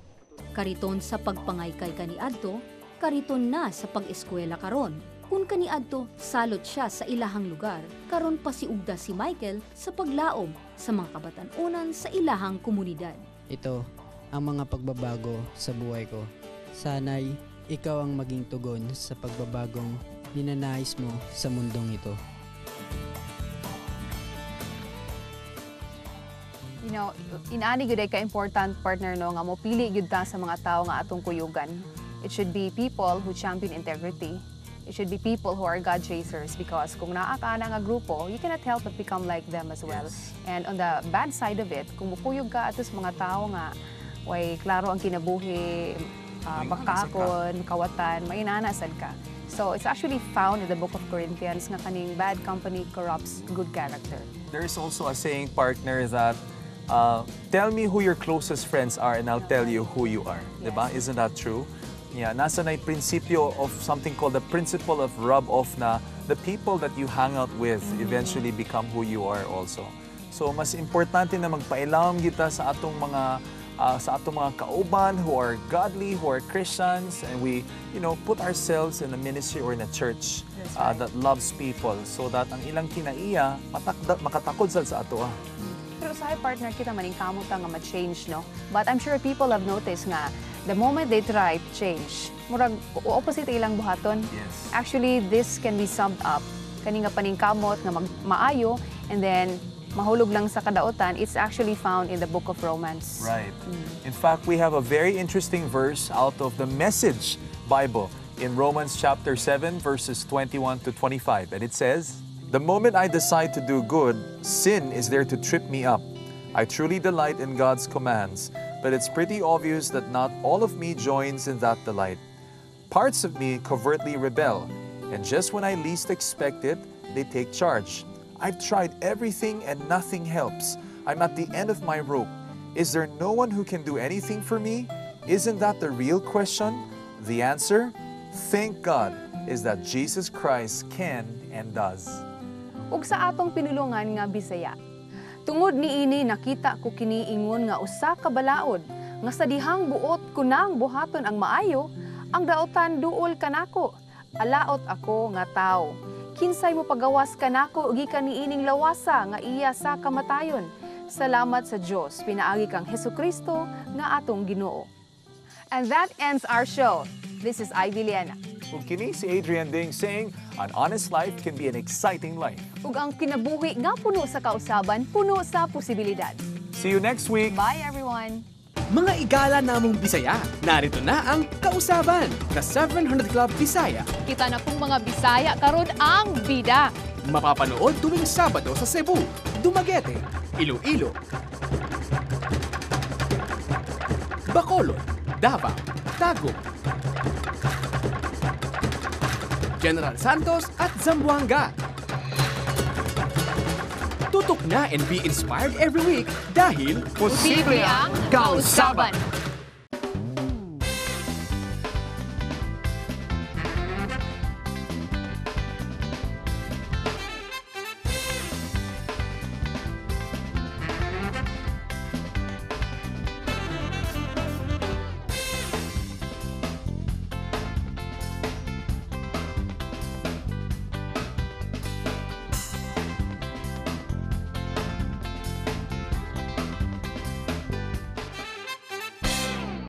Kariton sa pagpangaykay kaniadto, kariton na sa pag-eskwela karon. Kung kaniadto, salot siya sa ilahang lugar, karon pasiugda si Michael sa paglaom sa mga kabatan-unan sa ilahang komunidad. Ito ang mga pagbabago sa buhay ko. Sana'y ikaw ang maging tugon sa pagbabagong ninanais mo sa mundong ito. You know, inaani gyud ka important partner no nga mopili gyud ta sa mga tao nga atong kuyugan. It should be people who champion integrity, It should be people who are God chasers because kung naa ka na nga grupo, you cannot help but become like them as well. And on the bad side of it, kung mupuyog ka atos mga tao nga, way klaro ang kinabuhi, makakon, kawatan, mainanasan ka. So it's actually found in the book of Corinthians nga kaning bad company corrupts good character. There's also a saying, partner, that tell me who your closest friends are and I'll tell you who you are. Yes. Diba? Isn't that true? Yeah, nasa na yung prinsipyo of something called the principle of rub-off na the people that you hang out with eventually become who you are also. So mas importante na magpailam kita sa atong mga kauban who are godly, who are Christians, and we, put ourselves in a ministry or in a church that loves people so that ang ilang kinaiya makatakod sa ato. Pero sa partner kita maning kamot nga ma-change, no? But I'm sure people have noticed nga the moment they try to change, murag opposite ilang buhaton. Yes. Actually, this can be summed up. Kani nga paningkamot nga maayo and then mahulog lang sa kadaotan, it's actually found in the book of Romans. Right. In fact, we have a very interesting verse out of the Message Bible in Romans chapter 7, verses 21 to 25. And it says, "The moment I decide to do good, sin is there to trip me up. I truly delight in God's commands, but it's pretty obvious that not all of me joins in that delight. Parts of me covertly rebel, and just when I least expect it, they take charge. I've tried everything and nothing helps. I'm at the end of my rope. Is there no one who can do anything for me? Isn't that the real question? The answer, thank God, is that Jesus Christ can and does." Ug sa atong pinulungan nga Bisaya, tungod niini nakita ko kiniingon nga usa ka balaod nga sa dihang buot kunang buhaton ang maayo, ang daotan duol kanako. Alaot ako nga tao. Kinsay mo pagawas kanako ugi kaniining lawasa nga iya sa kamatayon. Salamat sa Dios pinaagi kang Hesukristo nga atong Ginoo. And that ends our show. This is Ivy Liana. Ug kini si Adrian Ding saying, an honest life can be an exciting life. Ug ang kinabuhi nga puno sa kausaban, puno sa posibilidad. See you next week. Bye everyone. Mga igala namong Bisaya, narito na ang Kausaban na 700 Club Bisaya. Kita na pong mga Bisaya karon ang bida. Mapapanood tuwing Sabado sa Cebu, Dumaguete, Iloilo, Bacolod, Davao, Tagum, General Santos at Zamboanga. Tutok na and be inspired every week dahil posible ang Kausaban!